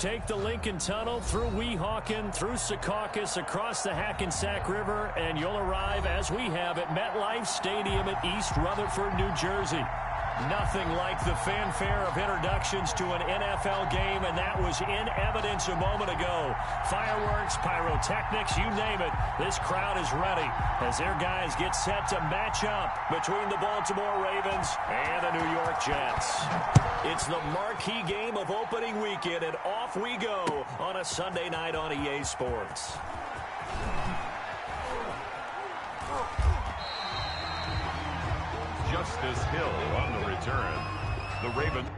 Take the Lincoln Tunnel through Weehawken, through Secaucus, across the Hackensack River, and you'll arrive, as we have, at MetLife Stadium at East Rutherford, New Jersey. Nothing like the fanfare of introductions to an NFL game, and that was in evidence a moment ago. Fireworks, pyrotechnics, you name it. This crowd is ready as their guys get set to match up between the Baltimore Ravens and the New York Jets. It's the marquee game of opening weekend, and off we go on a Sunday night on EA Sports. Justice Hill on the return. The Ravens.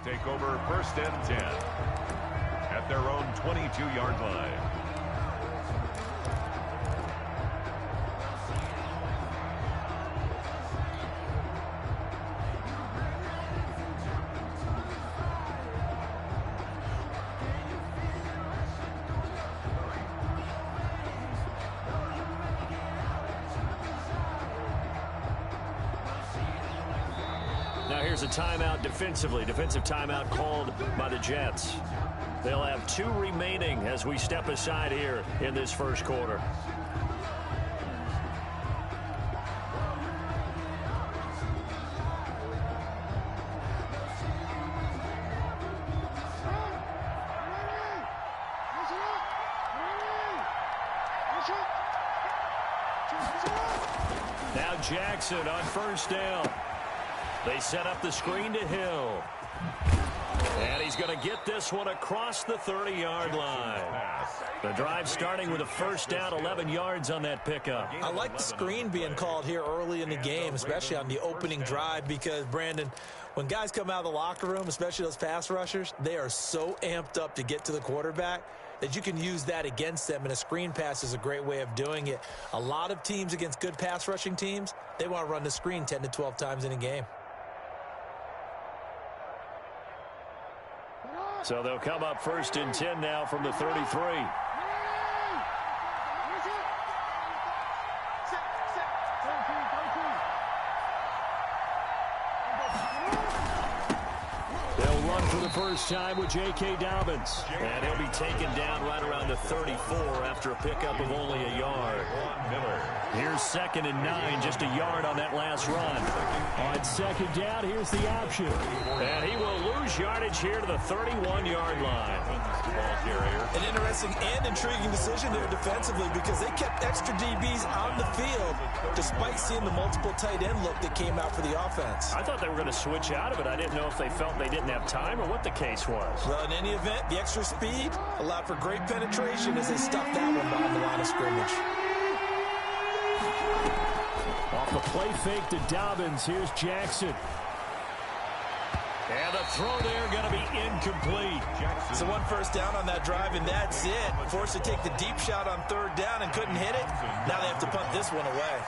Take over first and 10 at their own 22-yard line. Here's a timeout defensively. Defensive timeout called by the Jets. They'll have 2 remaining as we step aside here in this first quarter. Now Jackson on first down. They set up the screen to Hill. And he's going to get this one across the 30-yard line. The drive starting with a first down, 11 yards on that pickup. I like the screen being called here early in the game, especially on the opening drive, because, Brandon, when guys come out of the locker room, especially those pass rushers, they are so amped up to get to the quarterback that you can use that against them, and a screen pass is a great way of doing it. A lot of teams against good pass rushing teams, they want to run the screen 10 to 12 times in a game. So they'll come up first and 10 now from the 33. They'll run for the first time with J.K. Dobbins. And he'll be taken down right around the 34 after a pickup of only a yard. Here's 2nd and 9, just a yard on that last run. On second down, here's the option. And he will lose yardage here to the 31-yard line. An interesting and intriguing decision there defensively, because they kept extra DBs on the field despite seeing the multiple tight end look that came out for the offense. I thought they were going to switch out of it. I didn't know if they felt they didn't have time or what the case was. Well, in any event, the extra speed allowed for great penetration as they stuffed that one behind the line of scrimmage. Off the play fake to Dobbins, here's Jackson. And the throw there going to be incomplete. So 1 first down on that drive, and that's it. Forced to take the deep shot on 3rd down and couldn't hit it. Now they have to punt this one away.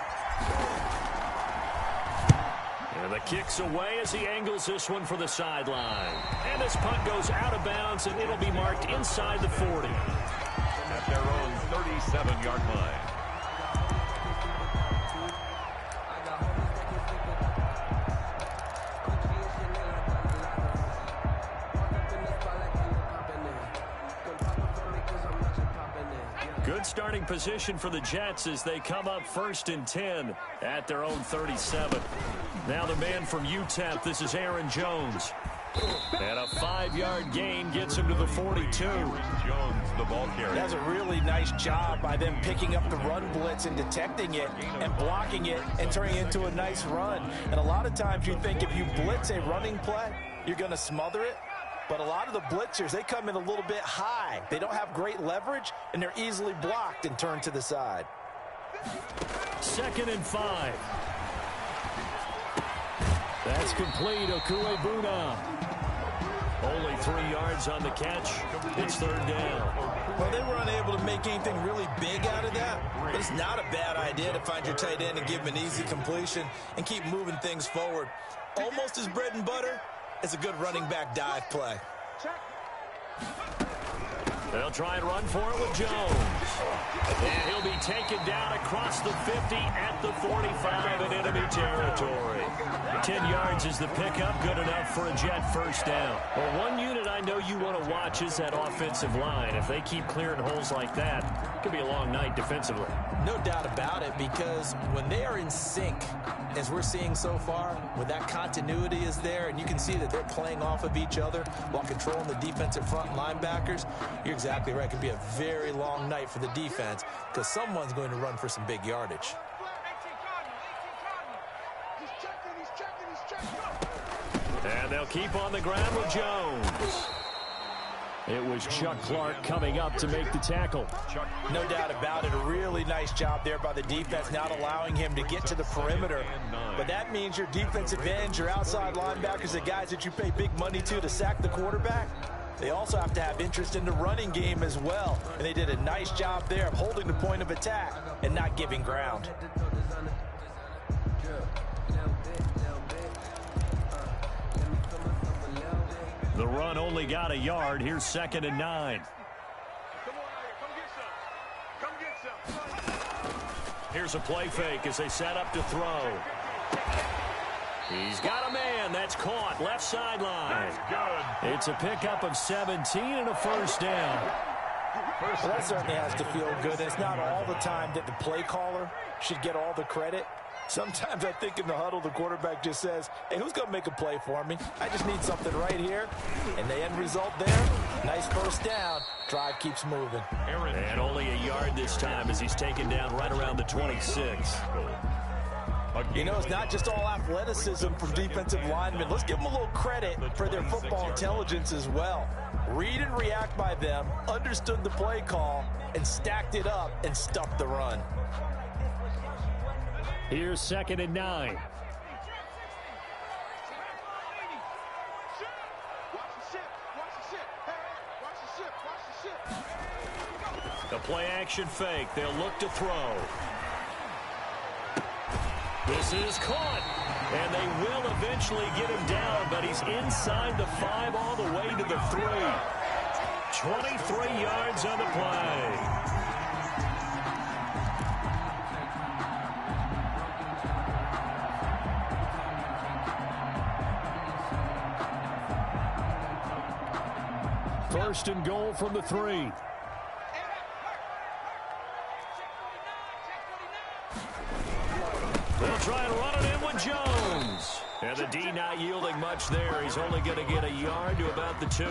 And the kick's away as he angles this one for the sideline. And this punt goes out of bounds, and it'll be marked inside the 40. At their own 37-yard line. Starting position for the Jets as they come up 1st and 10 at their own 37. Now the man from UTEP, this is Aaron Jones. And a 5-yard gain gets him to the 42. Jones, the ball carrier. That's a really nice job by them picking up the run blitz and detecting it and blocking it and turning it into a nice run. And a lot of times you think if you blitz a running play, you're going to smother it. But a lot of the blitzers, they come in a little bit high. They don't have great leverage, and they're easily blocked and turned to the side. 2nd and 5. That's complete. Okuebuna. Only 3 yards on the catch. It's 3rd down. Well, they were unable to make anything really big out of that, but it's not a bad idea to find your tight end and give him an easy completion and keep moving things forward. Almost as bread and butter as a good running back dive play. They'll try and run for it with Jones. And he'll be taken down across the 50 at the 45 in enemy territory. 10 yards is the pickup, good enough for a Jet 1st down. Well, one unit I know you want to watch is that offensive line. If they keep clearing holes like that, it could be a long night defensively. No doubt about it, because when they are in sync, as we're seeing so far, when that continuity is there and you can see that they're playing off of each other while controlling the defensive front linebackers, you're exactly right. It could be a very long night for the defense because someone's going to run for some big yardage. And they'll keep on the ground with Jones. It was Chuck Clark coming up to make the tackle. No doubt about it. A really nice job there by the defense, not allowing him to get to the perimeter. But that means your defensive ends, your outside linebackers, the guys that you pay big money to sack the quarterback, they also have to have interest in the running game as well. And they did a nice job there of holding the point of attack and not giving ground. The run only got a yard. Here's 2nd and 9. Here's a play fake as they set up to throw. He's got a man. That's caught. Left sideline. That's good. It's a pickup of 17 and a 1st down. Well, that certainly has to feel good. It's not all the time that the play caller should get all the credit. Sometimes I think in the huddle, the quarterback just says, hey, who's going to make a play for me? I just need something right here. And the end result there, nice 1st down. Drive keeps moving. And only a yard this time as he's taken down right around the 26. You know, it's not just all athleticism from defensive linemen. Let's give them a little credit for their football intelligence as well. Read and react by them, understood the play call, and stacked it up and stuffed the run. Here's 2nd and 9. The play action fake. They'll look to throw. This is caught. And they will eventually get him down, but he's inside the 5 all the way to the 3. 23 yards on the play. First and goal from the 3. They'll try and run it in with Jones. And the D not yielding much there. He's only going to get a yard to about the 2.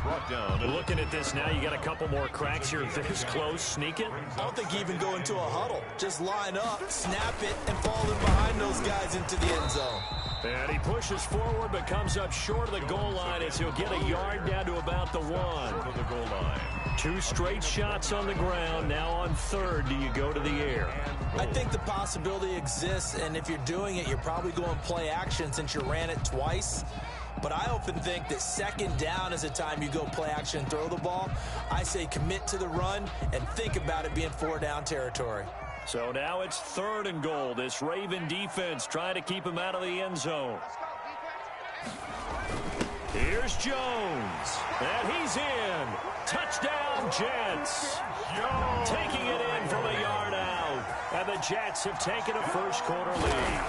Brought down. Looking at this now, you got a couple more cracks here. This close, sneak it. I don't think you even go into a huddle. Just line up, snap it, and fall in behind those guys into the end zone. And he pushes forward but comes up short of the goal line as he'll get a yard down to about the 1. To the goal line. 2 straight shots on the ground. Now on 3rd, do you go to the air? I think the possibility exists, and if you're doing it, you're probably going play action since you ran it twice. But I often think that 2nd down is the time you go play action and throw the ball. I say commit to the run and think about it being 4-down territory. So now it's 3rd and goal. This Raven defense trying to keep him out of the end zone. Here's Jones. And he's in. Touchdown, Jets. Taking it in from a yard out. And the Jets have taken a first quarter lead.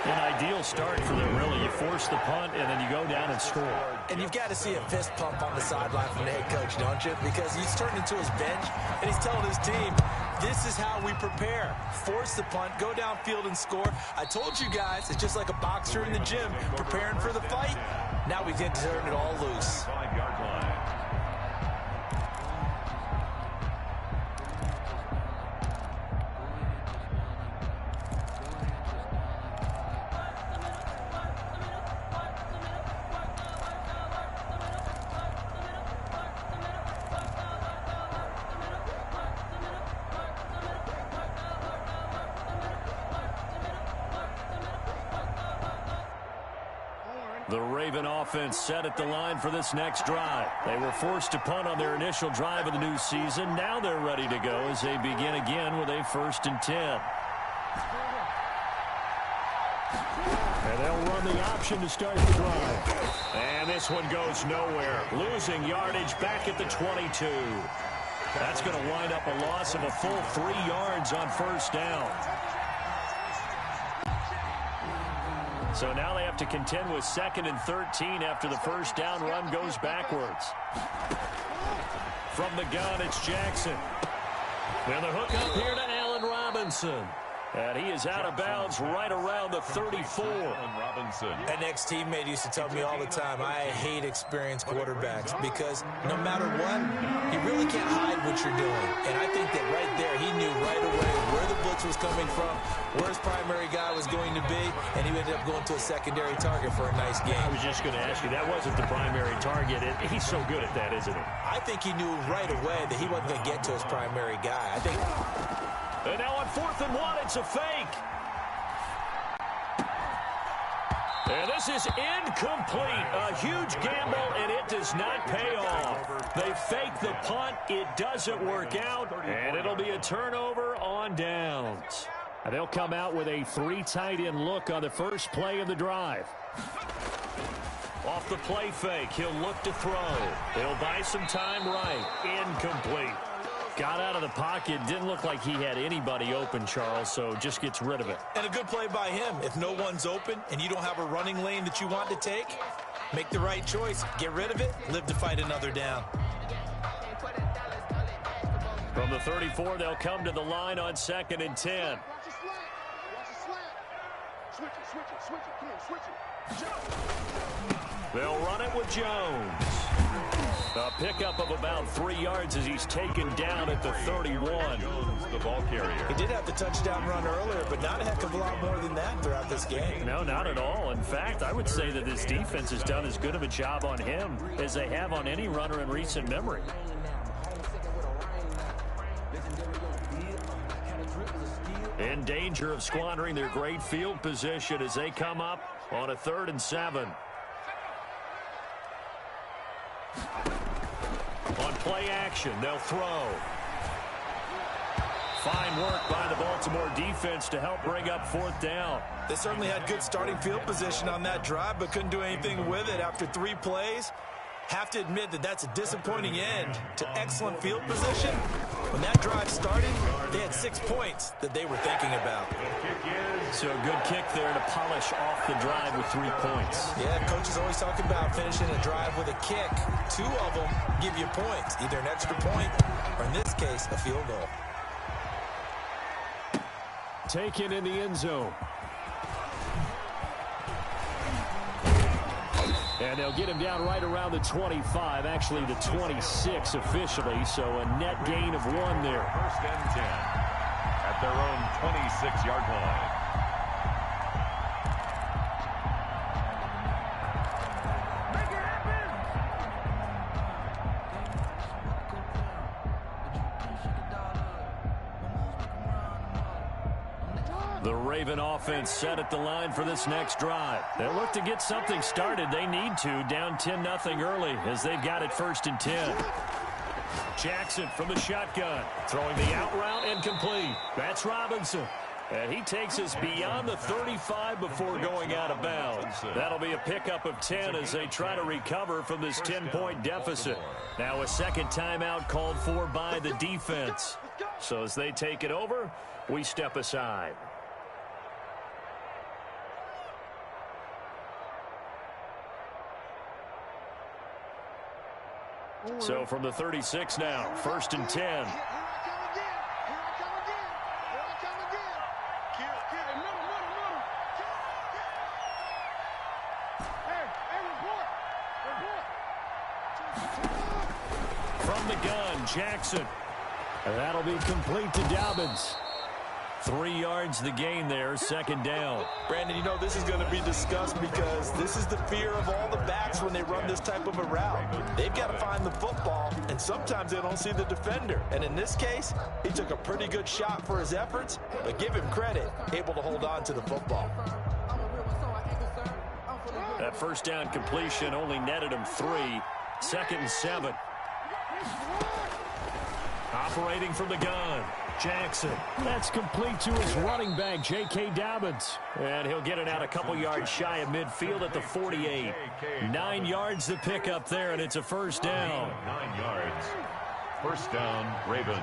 An ideal start for them, really. You force the punt, and then you go down and score. And you've got to see a fist pump on the sideline from the head coach, don't you? Because he's turned into his bench, and he's telling his team, this is how we prepare. Force the punt, go downfield and score. I told you guys, it's just like a boxer in the gym preparing for the fight. Now we get to turn it all loose. 5-yard line. The Raven offense set at the line for this next drive. They were forced to punt on their initial drive of the new season. Now they're ready to go as they begin again with a 1st and 10. And they'll run the option to start the drive. And this one goes nowhere. Losing yardage back at the 22. That's going to wind up a loss of a full 3 yards on 1st down. So now they have to contend with 2nd and 13 after the 1st down run goes backwards. From the gun, it's Jackson. And the hook up here to Allen Robinson. And he is out of bounds right around the 34. An ex-teammate used to tell me all the time, I hate experienced quarterbacks because no matter what, you really can't hide what you're doing. And I think that right there, he knew right away where the blitz was coming from, where his primary guy was going to be, and he ended up going to a secondary target for a nice game. I was just going to ask you, that wasn't the primary target. He's so good at that, isn't he? I think he knew right away that he wasn't going to get to his primary guy. I think... And now on 4th and 1, it's a fake. And this is incomplete. A huge gamble, and it does not pay off. They fake the punt. It doesn't work out, and it'll be a turnover on downs. And they'll come out with a 3 tight end look on the first play of the drive. Off the play fake, he'll look to throw. He'll buy some time right. Incomplete. Got out of the pocket. Didn't look like he had anybody open, Charles, so just gets rid of it. And a good play by him. If no one's open and you don't have a running lane that you want to take, make the right choice. Get rid of it. Live to fight another down. From the 34, they'll come to the line on 2nd and 10. They'll run it with Jones. A pickup of about 3 yards as he's taken down at the 31. The ball carrier. He did have the touchdown run earlier, but not a heck of a lot more than that throughout this game. No, not at all. In fact, I would say that this defense has done as good of a job on him as they have on any runner in recent memory. In danger of squandering their great field position as they come up on a 3rd and 7. On play action, they'll throw. Fine work by the Baltimore defense to help bring up 4th down. They certainly had good starting field position on that drive, but couldn't do anything with it after 3 plays. Have to admit that that's a disappointing end to excellent field position. When that drive started, they had 6 points that they were thinking about. So a good kick there to polish off the drive with 3 points. Yeah, coaches always talk about finishing a drive with a kick. 2 of them give you points, either an extra point or, in this case, a field goal. Taken in the end zone. And they'll get him down right around the 25, actually the 26 officially, so a net gain of 1 there. 1st and 10 at their own 26-yard line. The Raven offense set at the line for this next drive. They'll look to get something started. They need to, down 10-0 early as they've got it 1st and 10. Jackson from the shotgun, throwing the out route and complete. That's Robinson. And he takes us beyond the 35 before going out of bounds. That'll be a pickup of 10 as they try to recover from this 10-point deficit. Now a second timeout called for by the defense. So as they take it over, we step aside. So from the 36 now, 1st and 10. From the gun, Jackson. And that'll be complete to Dobbins. 3 yards the gain there, 2nd down. Brandon, you know this is going to be discussed because this is the fear of all the backs when they run this type of a route. They've got to find the football, and sometimes they don't see the defender. And in this case, he took a pretty good shot for his efforts, but give him credit, able to hold on to the football. That 1st down completion only netted him 3. 2nd and 7. Operating from the gun, Jackson. That's complete to his running back, J.K. Dobbins. And he'll get it out a couple yards shy of midfield at the 48. 9 yards to pick up there, and it's a 1st down. 9 yards. 1st down, Ravens.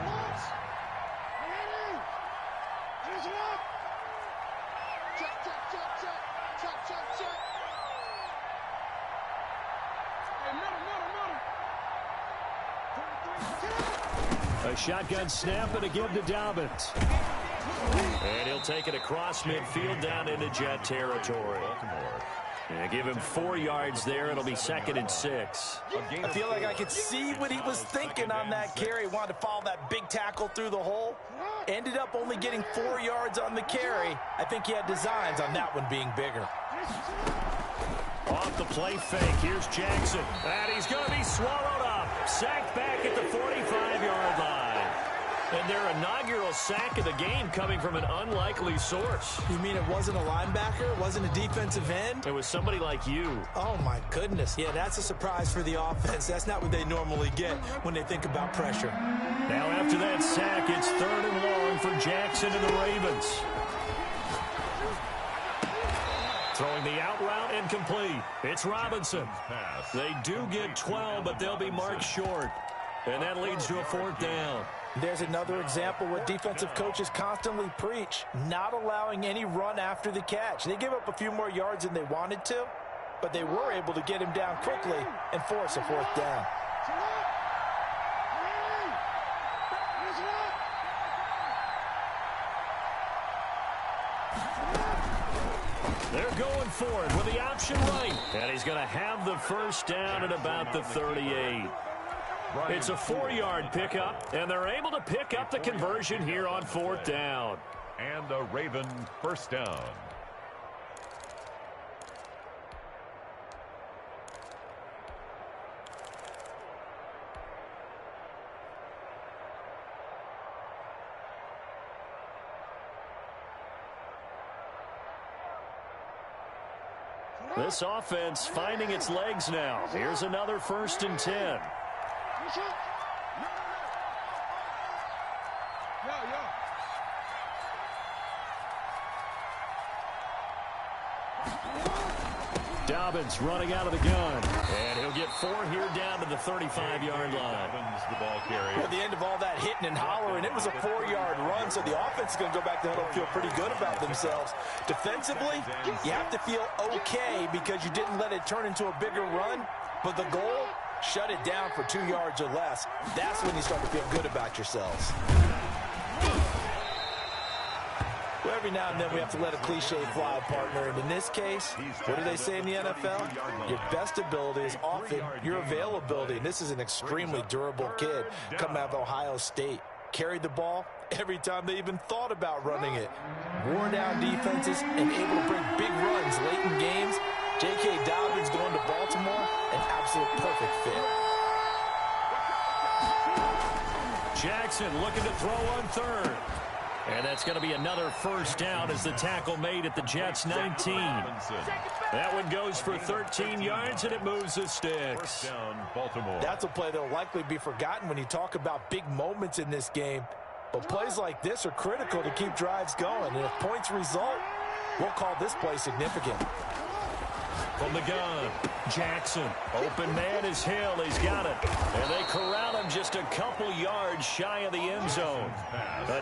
A shotgun snap and a give to Dobbins. And he'll take it across midfield down into Jet territory. And give him 4 yards there. It'll be 2nd and 6. I feel like I could see what he was thinking on that carry. Wanted to follow that big tackle through the hole. Ended up only getting 4 yards on the carry. I think he had designs on that one being bigger. Off the play fake. Here's Jackson. And he's going to be swallowed up. Sacked back at the 45-yard line. And their inaugural sack of the game coming from an unlikely source. You mean it wasn't a linebacker? It wasn't a defensive end? It was somebody like you. Oh, my goodness. Yeah, that's a surprise for the offense. That's not what they normally get when they think about pressure. Now after that sack, it's 3rd and long for Jackson and the Ravens. Throwing the out route incomplete. It's Robinson. They do get 12, but they'll be marked short. And that leads to a 4th down. There's another example what defensive coaches constantly preach, not allowing any run after the catch. They give up a few more yards than they wanted to, but they were able to get him down quickly and force a 4th down. They're going for it with the option right. And he's going to have the 1st down at about the 38. It's a 4-yard pickup, and they're able to pick up the conversion here on 4th down. And a Raven 1st down. This offense finding its legs now. Here's another 1st and 10. Dobbins running out of the gun. And he'll get 4 here down to the 35-yard line. The ball carry. At the end of all that hitting and hollering, it was a 4-yard run, so the offense is going to go back to huddle and feel pretty good about themselves. Defensively, you have to feel okay because you didn't let it turn into a bigger run, but the goal, shut it down for 2 yards or less. That's when you start to feel good about yourselves. Well, every now and then we have to let a cliche fly, partner. And in this case, what do they say in the NFL? Your best ability is often your availability. And this is an extremely durable kid coming out of Ohio State. Carried the ball every time they even thought about running it. Wore down defenses and able to bring big runs late in games. J.K. Dobbins going to Baltimore, an absolute perfect fit. Jackson looking to throw on 3rd. And that's going to be another 1st down as the tackle made at the Jets' 19. That one goes for 13 yards, and it moves the sticks. Down, Baltimore. That's a play that will likely be forgotten when you talk about big moments in this game. But plays like this are critical to keep drives going. And if points result, we'll call this play significant. From the gun, Jackson. Open man is Hill. He's got it. And they corral him just a couple yards shy of the end zone.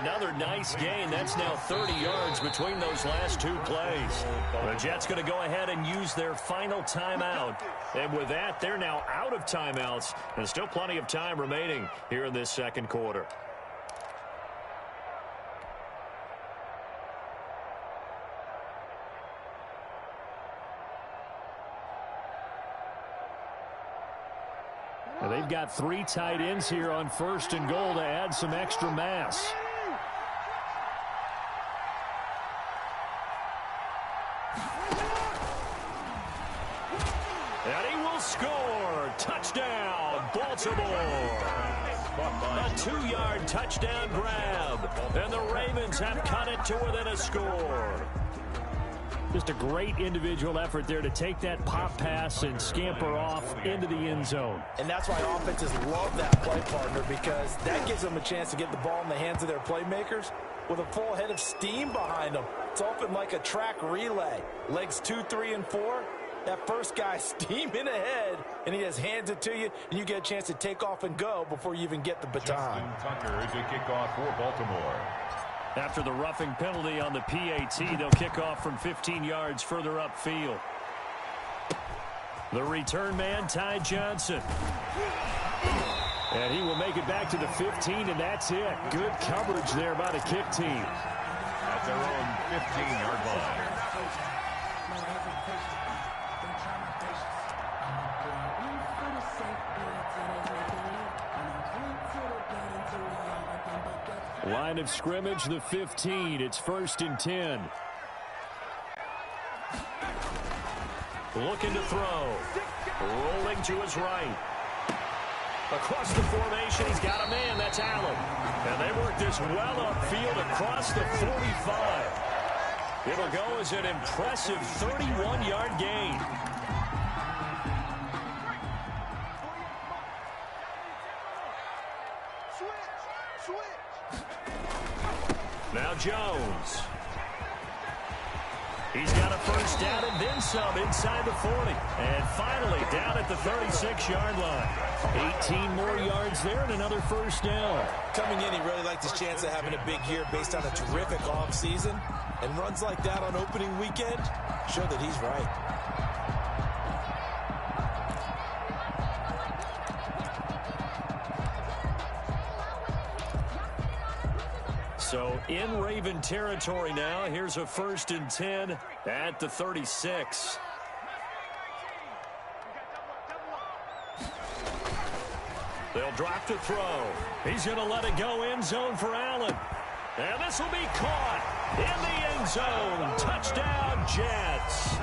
Another nice gain. That's now 30 yards between those last two plays. The Jets going to go ahead and use their final timeout. And with that, they're now out of timeouts. And still plenty of time remaining here in this second quarter. Now they've got three tight ends here on 1st and goal to add some extra mass. And he will score. Touchdown, Baltimore. A 2-yard touchdown grab. And the Ravens have cut it to within a score. Just a great individual effort there to take that pop pass and scamper off into the end zone. And that's why offenses love that play, partner, because that gives them a chance to get the ball in the hands of their playmakers with a full head of steam behind them. It's often like a track relay. Legs 2, 3, and 4. That first guy steaming ahead, and he just hands it to you, and you get a chance to take off and go before you even get the baton. Justin Tucker is a kickoff for Baltimore. After the roughing penalty on the PAT, they'll kick off from 15 yards further upfield. The return man, Ty Johnson. And he will make it back to the 15, and that's it. Good coverage there by the kick team. At their own 15-yard line. Line of scrimmage, the 15. It's 1st and 10. Looking to throw. Rolling to his right. Across the formation, he's got a man. That's Allen. And they work this well upfield across the 45. It'll go as an impressive 31-yard gain. Now Jones. He's got a first down and then some inside the 40. And finally down at the 36-yard line. 18 more yards there and another first down. Coming in, he really liked his chance of having a big year based on a terrific offseason. And runs like that on opening weekend show that he's right. So in Raven territory now. Here's a 1st and 10 at the 36. They'll drop to throw. He's going to let it go end zone for Allen. And this will be caught in the end zone. Touchdown, Jets.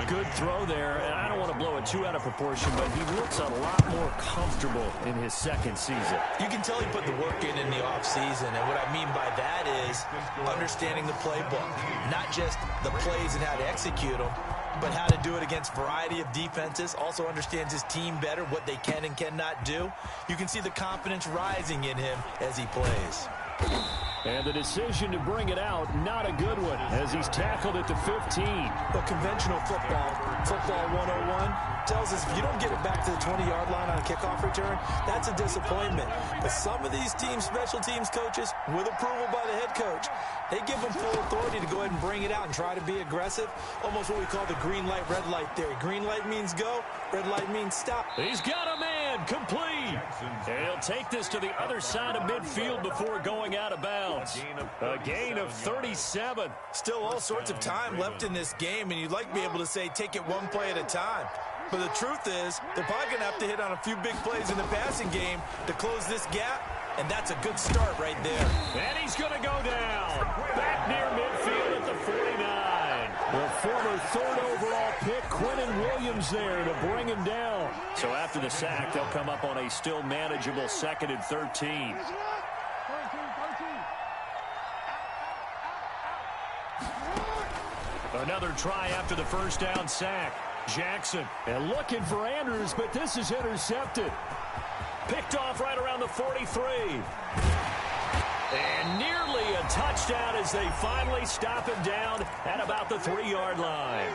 Good throw there, and I don't want to blow it too out of proportion, but he looks a lot more comfortable in his second season. You can tell he put the work in the offseason, and what I mean by that is understanding the playbook, not just the plays and how to execute them, but how to do it against a variety of defenses. Also understands his team better, what they can and cannot do. You can see the confidence rising in him as he plays. And the decision to bring it out, not a good one, as he's tackled at the 15. But conventional football 101, tells us if you don't get it back to the 20-yard line on a kickoff return, that's a disappointment. But some of these teams, special teams coaches, with approval by the head coach, they give them full authority to go ahead and bring it out and try to be aggressive. Almost what we call the green light, red light theory. Green light means go, red light means stop. He's got a man, complete. And he'll take this to the other side of midfield before going out of bounds. A gain of 37. Still all sorts of time left in this game, and you'd like to be able to say take it one play at a time. But the truth is, they're probably going to have to hit on a few big plays in the passing game to close this gap, and that's a good start right there. And he's going to go down. Back near midfield at the 49. The former 3rd overall pick, Quinnen Williams, there to bring him down. So after the sack, they'll come up on a still manageable 2nd and 13. Another try after the first down sack. Jackson, and looking for Andrews, but this is intercepted. Picked off right around the 43. And nearly a touchdown as they finally stop him down at about the 3-yard line.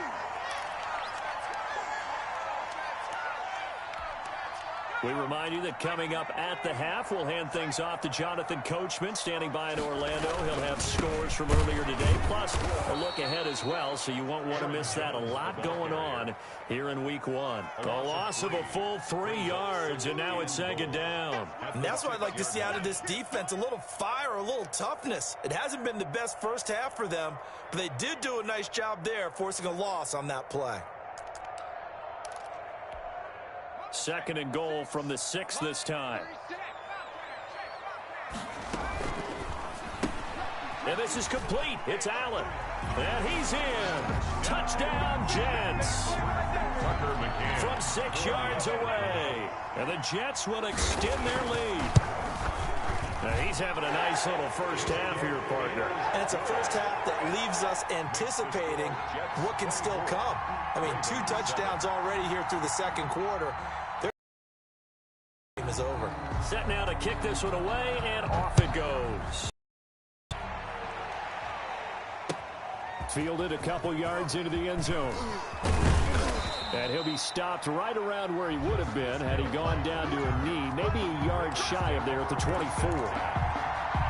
We remind you that coming up at the half, we'll hand things off to Jonathan Coachman, standing by in Orlando. He'll have scores from earlier today, plus a look ahead as well, so you won't want to miss that. A lot going on here in Week 1. A loss of a full 3 yards, and now it's 2nd down. And that's what I'd like to see out of this defense, a little fire, a little toughness. It hasn't been the best first half for them, but they did do a nice job there, forcing a loss on that play. 2nd and goal from the 6 this time. And this is complete. It's Allen. And he's in. Touchdown, Jets. From 6 yards away. And the Jets will extend their lead. Now he's having a nice little first half here, partner. And it's a first half that leaves us anticipating what can still come. I mean, 2 touchdowns already here through the 2nd quarter. Their game is over. Set now to kick this one away, and off it goes. Fielded a couple yards into the end zone. And he'll be stopped right around where he would have been had he gone down to a knee, maybe a yard shy of there at the 24.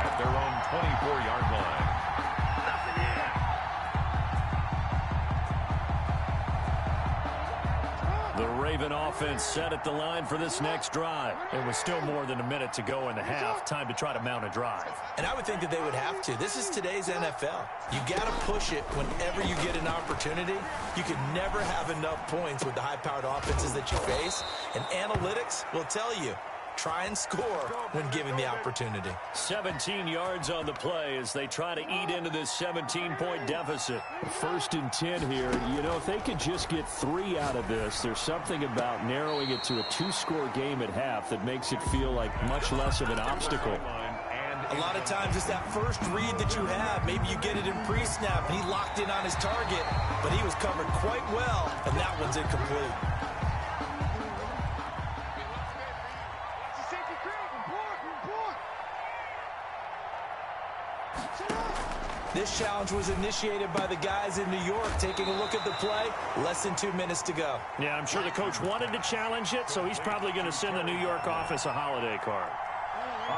At their own 24-yard line. The Raven offense set at the line for this next drive. It was still more than a minute to go in the half. Time to try to mount a drive. And I would think that they would have to. This is today's NFL. You got to push it whenever you get an opportunity. You can never have enough points with the high-powered offenses that you face. And analytics will tell you, try and score when given the opportunity. 17 yards on the play as they try to eat into this 17-point deficit. 1st and 10 here. You know, if they could just get 3 out of this, there's something about narrowing it to a 2-score game at half that makes it feel like much less of an obstacle. A lot of times it's that first read that you have. Maybe you get it in pre-snap, and he locked in on his target, but he was covered quite well, and that one's incomplete. This challenge was initiated by the guys in New York. Taking a look at the play, less than 2 minutes to go. Yeah, I'm sure the coach wanted to challenge it, so he's probably going to send the New York office a holiday card.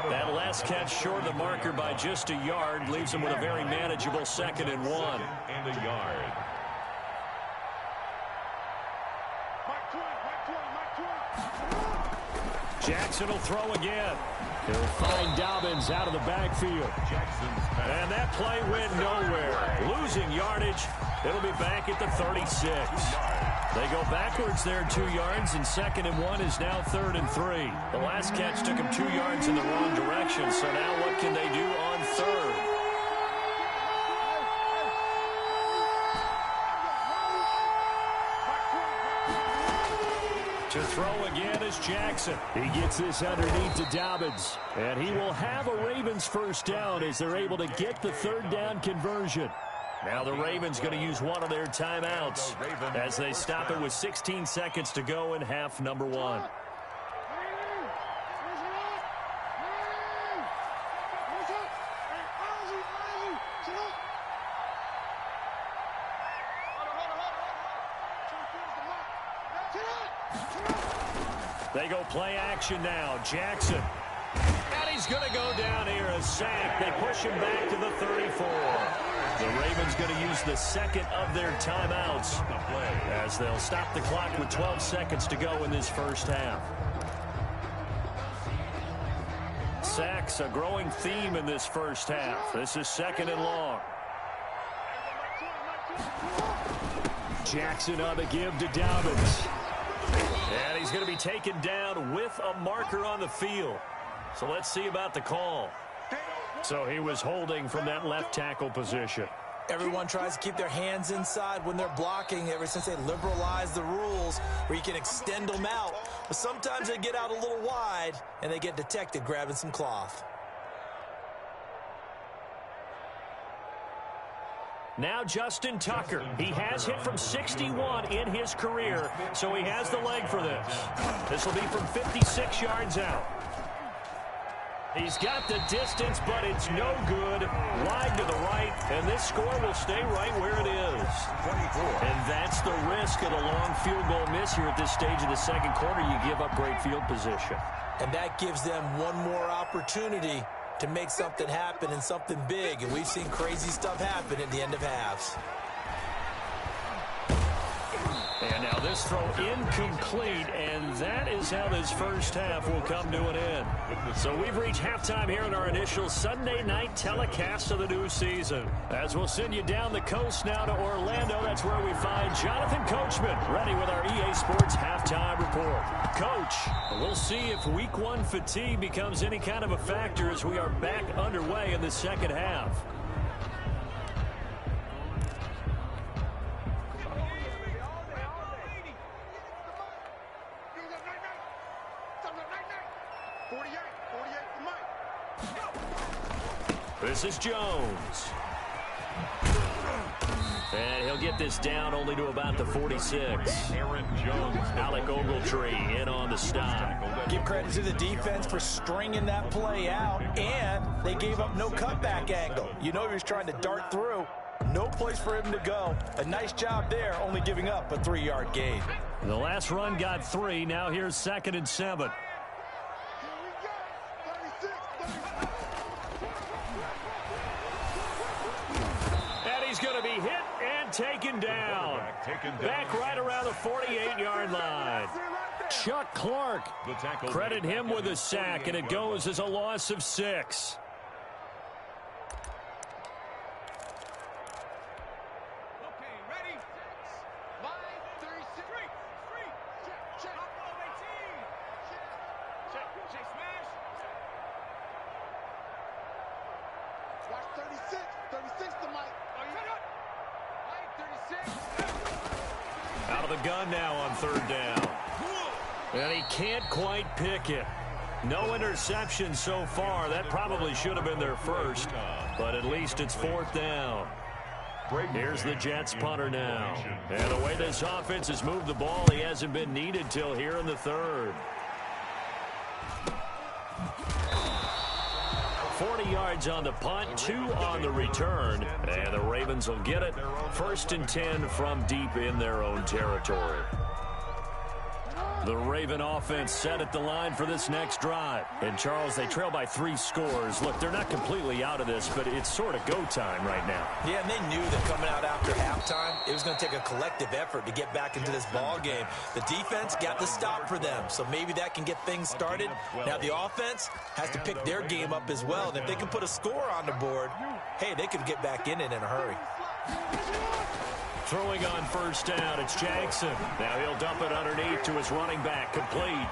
That last catch short of the marker by just a yard leaves him with a very manageable 2nd and 1. And a yard. Jackson will throw again. He'll find Dobbins out of the backfield. And that play went nowhere. Losing yardage. It'll be back at the 36. They go backwards there 2 yards, and 2nd and 1 is now 3rd and 3. The last catch took him 2 yards in the wrong direction, so now what can they do on 3rd? To throw again is Jackson. He gets this underneath to Dobbins. And he will have a Ravens first down as they're able to get the 3rd down conversion. Now the Ravens going to use one of their timeouts as they stop it with 16 seconds to go in half number 1. They go play action now. Jackson. And he's going to go down here, a sack. They push him back to the 34. The Ravens going to use the 2nd of their timeouts as they'll stop the clock with 12 seconds to go in this first half. Sacks, a growing theme in this first half. This is 2nd and long. Jackson on the give to Dobbins. And he's going to be taken down with a marker on the field. So let's see about the call. So he was holding from that left tackle position. Everyone tries to keep their hands inside when they're blocking ever since they liberalized the rules where you can extend them out. But sometimes they get out a little wide and they get detected grabbing some cloth. Now Justin Tucker. He has hit from 61 in his career, so he has the leg for this. This will be from 56 yards out. He's got the distance, but it's no good. Wide to the right, and this score will stay right where it is. 24. And that's the risk of the long field goal miss here at this stage of the second quarter. You give up great field position. And that gives them one more opportunity to make something happen and something big. And we've seen crazy stuff happen at the end of halves. And now this throw incomplete, and that is how this first half will come to an end. So we've reached halftime here in our initial Sunday night telecast of the new season. As we'll send you down the coast now to Orlando, that's where we find Jonathan Coachman, ready with our EA Sports halftime report. Coach, we'll see if week one fatigue becomes any kind of a factor as we are back underway in the second half. This is Jones. And he'll get this down only to about the 46. Aaron Jones. Alec Ogletree in on the stop. Give credit to the defense for stringing that play out, and they gave up no cutback angle. You know he was trying to dart through. No place for him to go. A nice job there, only giving up a 3-yard gain. The last run got 3. Now here's 2nd and 7. He's going to be hit and taken down. Back right around the 48-yard line. Chuck Clark. Credit him with a sack, and it goes as a loss of 6. Out of the gun now on 3rd down. And he can't quite pick it. No interception so far. That probably should have been their first, but at least it's 4th down. Here's the Jets punter now. And the way this offense has moved the ball, he hasn't been needed till here in the 3rd. 40 yards on the punt, 2 on the return, and the Ravens will get it. 1st and 10 from deep in their own territory. The Raven offense set at the line for this next drive. And, Charles, they trail by 3 scores. Look, they're not completely out of this, but it's sort of go time right now. Yeah, and they knew that coming out after halftime, it was going to take a collective effort to get back into this ball game. The defense got the stop for them, so maybe that can get things started. Now the offense has to pick their game up as well. And if they can put a score on the board, hey, they could get back in it in a hurry. Throwing on 1st down, it's Jackson. Now he'll dump it underneath to his running back, complete.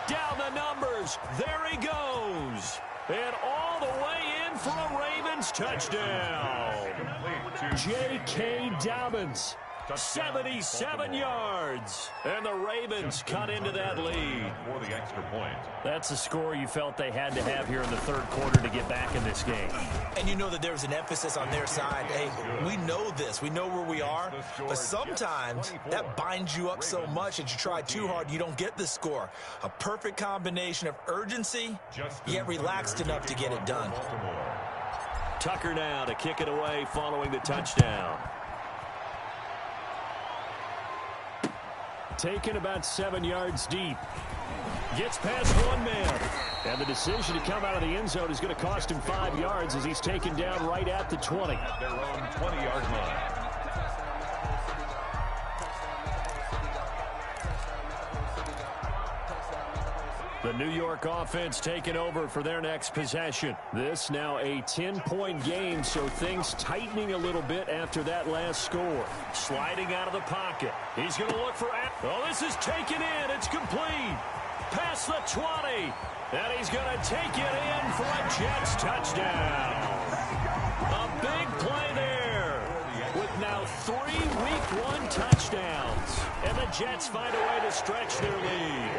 Down the numbers, there he goes. And all the way in for a Ravens touchdown. J.K. Dobbins, 77 yards. And the Ravens cut into that lead. For the extra point. That's a score you felt they had to have here in the 3rd quarter to get back in this game. And you know that there's an emphasis on their side. Hey, we know this. We know where we are. But sometimes that binds you up so much that you try too hard, you don't get the score. A perfect combination of urgency, yet relaxed enough to get it done. Tucker now to kick it away following the touchdown. Taken about 7 yards deep. Gets past one man. And the decision to come out of the end zone is going to cost him 5 yards as he's taken down right at the 20. At their own 20-yard line. The New York offense taking over for their next possession. This now a 10-point game, so things tightening a little bit after that last score. Sliding out of the pocket. He's going to look for... Oh, this is taken in. It's complete. Past the 20. And he's going to take it in for a Jets touchdown. A big play there. With now 3 Week 1 touchdowns. And the Jets find a way to stretch their lead.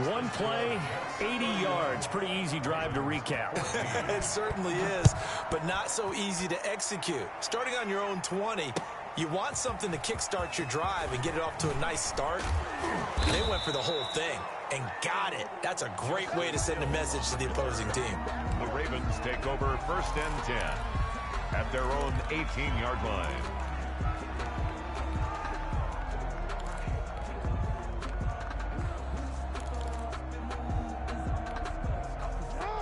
One play, 80 yards. Pretty easy drive to recap. It certainly is, but not so easy to execute. Starting on your own 20, You want something to kickstart your drive and get it off to a nice start. They went for the whole thing and got it. That's a great way to send a message to the opposing team. The Ravens take over 1st and 10 at their own 18-yard line.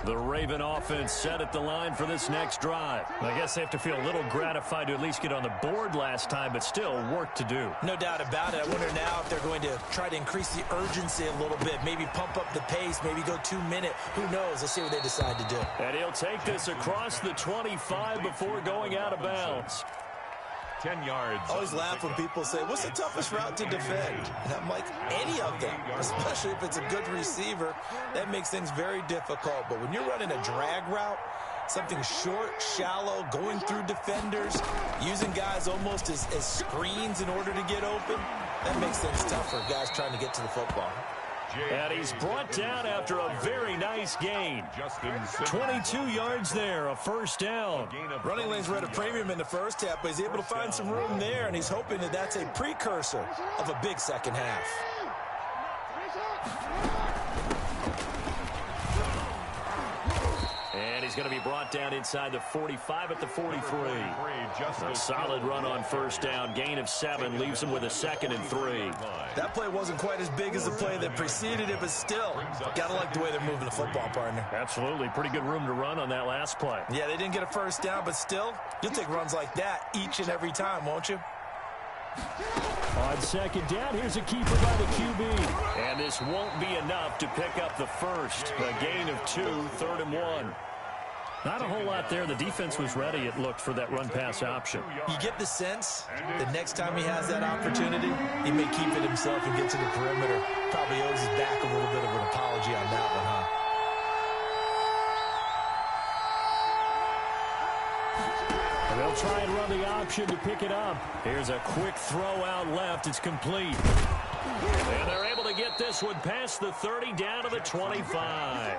The Raven offense set at the line for this next drive. I guess they have to feel a little gratified to at least get on the board last time, but still work to do. No doubt about it. I wonder now if they're going to try to increase the urgency a little bit, maybe pump up the pace, maybe go 2-minute. Who knows? Let's see what they decide to do. And he'll take this across the 25 before going out of bounds. 10 yards. I always laugh when people say, what's the toughest route to defend? And I'm like, any of them, especially if it's a good receiver. That makes things very difficult. But when you're running a drag route, something short, shallow, going through defenders, using guys almost as screens in order to get open, that makes things tough for guys trying to get to the football. And he's brought down after a very nice gain. 22 yards there, a 1st down. Running lanes were at a premium in the first half, but he's able to find some room there, and he's hoping that that's a precursor of a big second half. And he's going to be brought down inside the 45 at the 43. A solid run on 1st down. Gain of 7 leaves him with a 2nd and 3. That play wasn't quite as big as the play that preceded it, but still, got to like the way they're moving the football, partner. Absolutely. Pretty good room to run on that last play. Yeah, they didn't get a 1st down, but still, you'll take runs like that each and every time, won't you? On 2nd down, here's a keeper by the QB. And this won't be enough to pick up the 1st. A gain of 2, 3rd and 1. Not a whole lot there. The defense was ready, it looked, for that run-pass option. You get the sense that next time he has that opportunity, he may keep it himself and get to the perimeter. Probably owes his back a little bit of an apology on that one, huh? And they'll try and run the option to pick it up. Here's a quick throw out left. It's complete. And they're able to get this one past the 30 down to the 25.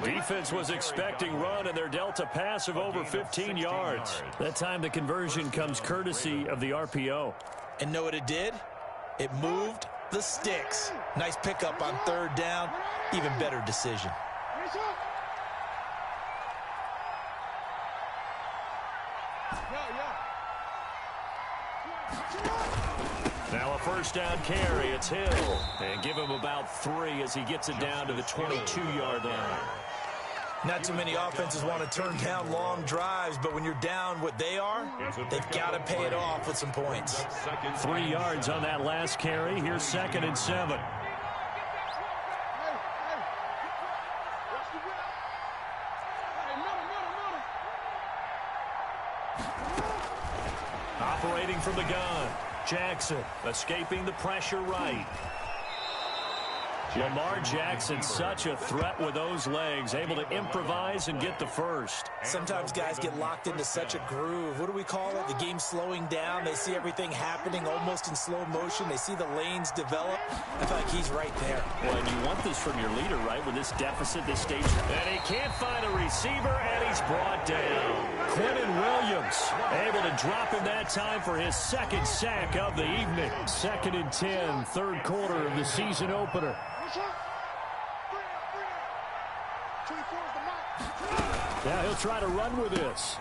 Defense was expecting run, and they're dealt a pass of over 15 yards. That time the conversion comes courtesy of the RPO. And know what it did? It moved the sticks. Nice pickup on 3rd down. Even better decision. Now a 1st down carry. It's Hill. And give him about 3 as he gets it down to the 22-yard line. Not too many offenses want to turn down long drives, but when you're down what they are, they've got to pay it off with some points. 3 yards on that last carry. Here's 2nd and 7. Operating from the gun. Jackson escaping the pressure right. Lamar Jackson, such a threat with those legs, able to improvise and get the 1st. Sometimes guys get locked into such a groove. What do we call it? The game's slowing down. They see everything happening almost in slow motion. They see the lanes develop. I feel like he's right there. Well, and you want this from your leader, right, with this deficit, this stage. And he can't find a receiver, and he's brought down. Quentin Williams able to drop him that time for his 2nd sack of the evening. 2nd and 10, 3rd quarter of the season opener. Now he'll try to run with this.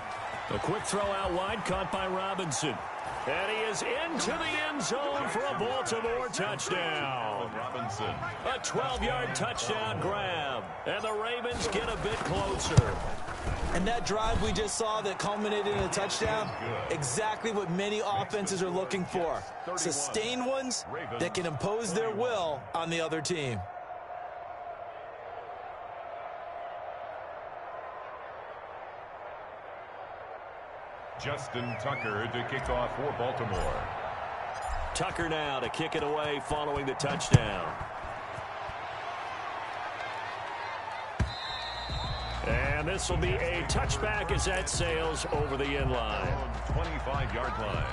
A quick throw out wide, caught by Robinson. And he is into the end zone for a Baltimore touchdown. Robinson. A 12-yard touchdown grab. And the Ravens get a bit closer. And that drive we just saw that culminated in a touchdown, exactly what many offenses are looking for. Sustained ones that can impose their will on the other team. Justin Tucker to kick off for Baltimore. Tucker now to kick it away following the touchdown. And this will be a touchback as that sails over the end line. 25-yard line.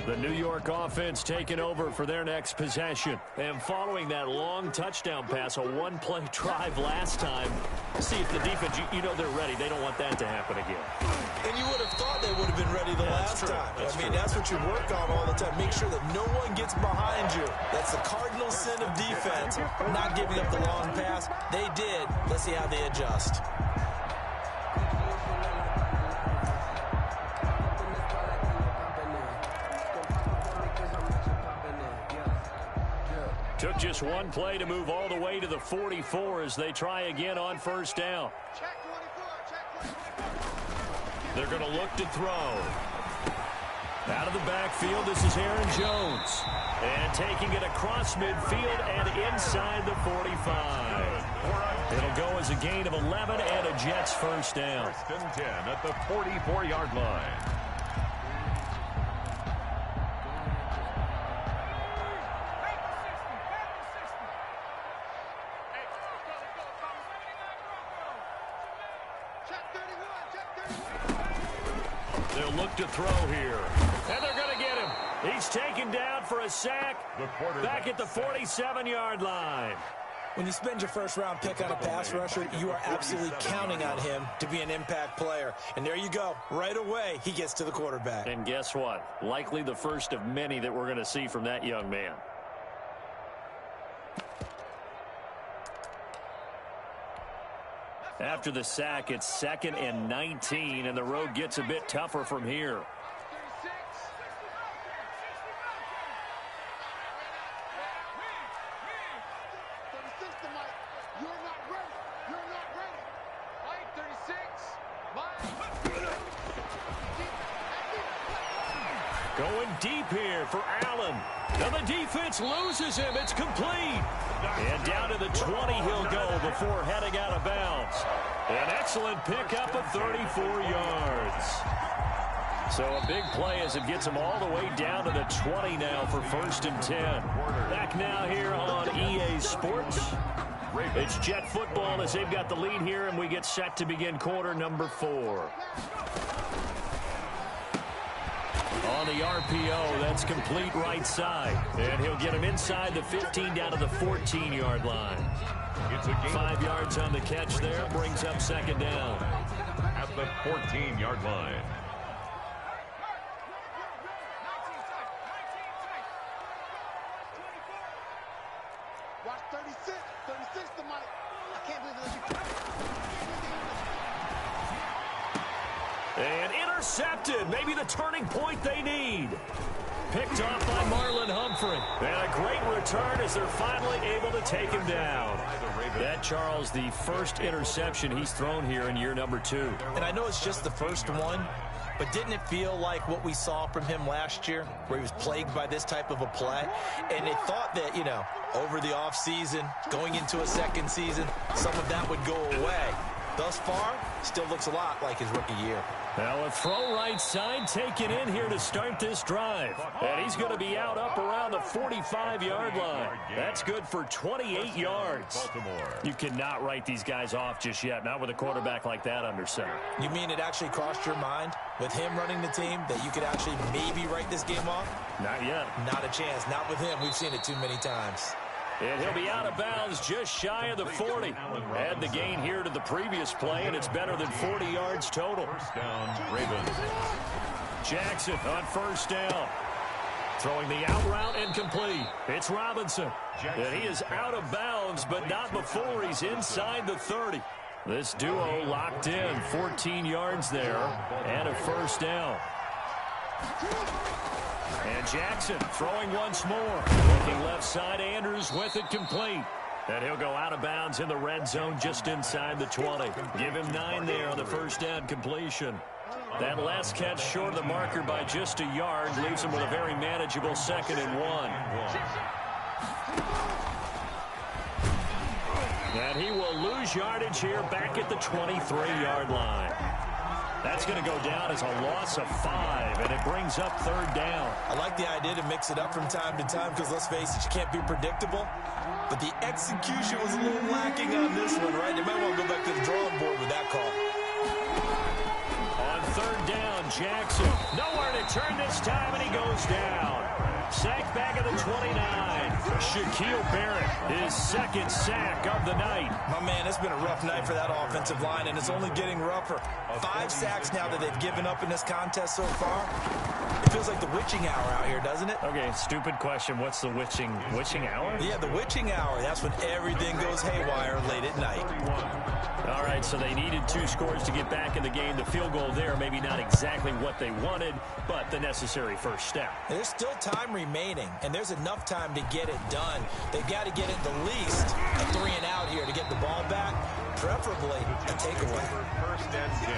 The New York offense taking over for their next possession. And following that long touchdown pass, a one-play drive last time, see if the defense, you know they're ready. They don't want that to happen again. And you would have thought they would have been ready the last time. That's what you work on all the time. Make sure that no one gets behind you. That's the cardinal sin of defense, not giving up the long pass. They did. Let's see how they adjust. Took just one play to move all the way to the 44 as they try again on first down. They're going to look to throw. Out of the backfield, this is Aaron Jones. And taking it across midfield and inside the 45. It'll go as a gain of 11 and a Jets first down. First and 10 at the 44-yard line. They'll look to throw here. And they're going to get him. He's taken down for a sack back at the 47-yard line. When you spend your first-round pick on a pass rusher, you are absolutely counting on him to be an impact player. And there you go. Right away, he gets to the quarterback. And guess what? Likely the first of many that we're going to see from that young man. After the sack, it's 2nd and 19, and the road gets a bit tougher from here. Going deep here for Allen. Now the defense loses him. It's complete. And down to the 20 he'll go before heading out of bounds. An excellent pickup of 34 yards. So a big play as it gets him all the way down to the 20 now for first and 10. Back now here on EA Sports. It's Jet football as they've got the lead here, and we get set to begin quarter number 4. On the RPO, that's complete right side. And he'll get him inside the 15 down to the 14-yard line. It's a 5 yards on the catch there, brings up second down. At the 14-yard line. Watch 36. 36 to Mike. I can't believe it. And intercepted. Maybe the turning point they need. Picked off by Marlon Humphrey. And a great return as they're finally able to take him down. That, Charles, the first interception he's thrown here in year number 2. And I know it's just the first one, but didn't it feel like what we saw from him last year, where he was plagued by this type of a play? And it thought that, over the offseason, going into a second season, some of that would go away. Thus far, still looks a lot like his rookie year. Now a throw right side taken in here to start this drive. And he's going to be out up around the 45-yard line. That's good for 28 yards. You cannot write these guys off just yet, not with a quarterback like that under center. You mean it actually crossed your mind with him running the team that you could actually maybe write this game off? Not yet. Not a chance. Not with him. We've seen it too many times. And he'll be out of bounds just shy of the 40. Add the gain here to the previous play, and it's better than 40 yards total. First down, Ravens. Jackson on first down. Throwing the out route and complete. It's Robinson. And he is out of bounds, but not before he's inside the 30. This duo locked in. 14 yards there and a first down. And Jackson throwing once more. Looking left side, Andrews with it complete. And he'll go out of bounds in the red zone just inside the 20. Give him 9 there on the first down completion. That last catch short of the marker by just a yard leaves him with a very manageable 2nd and 1. And he will lose yardage here back at the 23-yard line. That's going to go down as a loss of 5, and it brings up third down. I like the idea to mix it up from time to time because, let's face it, you can't be predictable. But the execution was a little lacking on this one, right? They might want to go back to the drawing board with that call. On third down, Jackson. Nowhere to turn this time, and he goes down. Sacked back at the 29. Shaquille Barrett, his second sack of the night. My man, it's been a rough night for that offensive line, and it's only getting rougher. 5 sacks now that they've given up in this contest so far. It feels like the witching hour out here, doesn't it? Okay, stupid question. What's the witching hour? Yeah, the witching hour. That's when everything goes haywire late at night. All right, so they needed 2 scores to get back in the game. The field goal there, maybe not exactly what they wanted, but the necessary first step. There's still time remaining, and there's enough time to get it done. They've got to get it the least a 3 and out here to get the ball back, preferably a takeaway. First and 10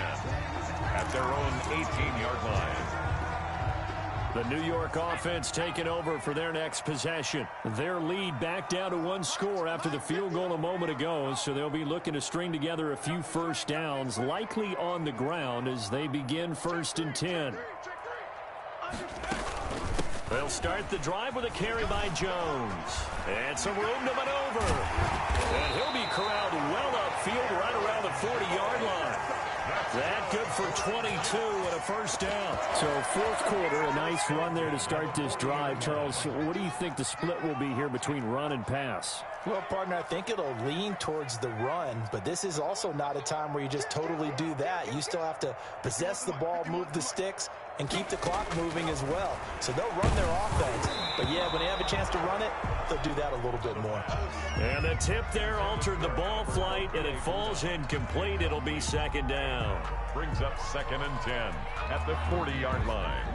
at their own 18-yard line. The New York offense taking over for their next possession. Their lead back down to 1 score after the field goal a moment ago, so they'll be looking to string together a few first downs, likely on the ground as they begin 1st and 10. They'll start the drive with a carry by Jones. And some room to maneuver. And he'll be corralled well upfield right around the 40-yard line. That good for 22 and a first down. So 4th quarter, a nice run there to start this drive. Charles, what do you think the split will be here between run and pass? Well, partner, I think it'll lean towards the run, but this is also not a time where you just totally do that. You still have to possess the ball, move the sticks, and keep the clock moving as well. So they'll run their offense. But, yeah, when they have a chance to run it, they'll do that a little bit more. And the tip there altered the ball flight, and it falls incomplete. It'll be 2nd down. Brings up 2nd and 10 at the 40-yard line.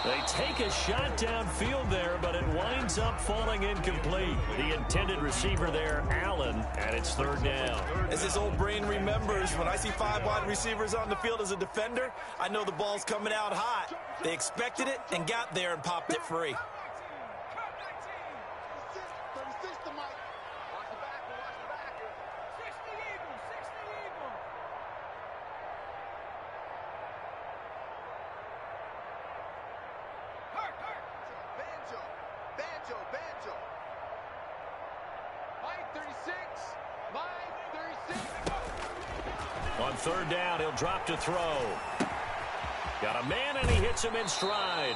They take a shot downfield there, but it winds up falling incomplete. The intended receiver there, Allen, and it's 3rd down. As his old brain remembers, when I see 5 wide receivers on the field as a defender, I know the ball's coming out hot. They expected it and got there and popped it free. On 3rd down, he'll drop to throw. Got a man, and he hits him in stride.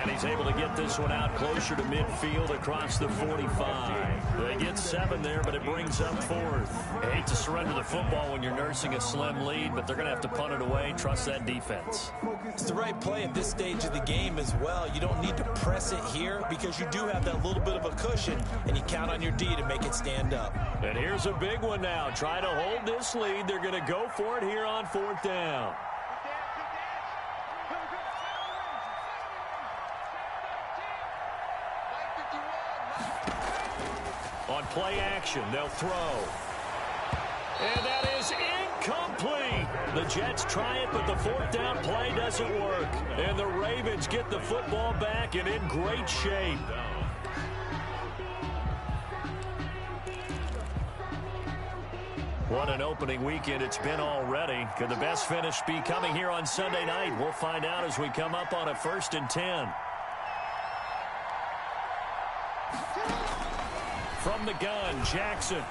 And he's able to get this one out closer to midfield across the 45. They get 7 there, but it brings up 4th. I hate to surrender the football when you're nursing a slim lead, but they're going to have to punt it away. Trust that defense. It's the right play at this stage of the game as well. You don't need to press it here because you do have that little bit of a cushion, and you count on your D to make it stand up. And here's a big one now. Try to hold this lead. They're going to go for it here on 4th down. On play action, they'll throw. And that is incomplete. The Jets try it, but the 4th down play doesn't work. And the Ravens get the football back and in great shape. What an opening weekend it's been already. Could the best finish be coming here on Sunday night? We'll find out as we come up on a 1st and 10. From the gun, Jackson.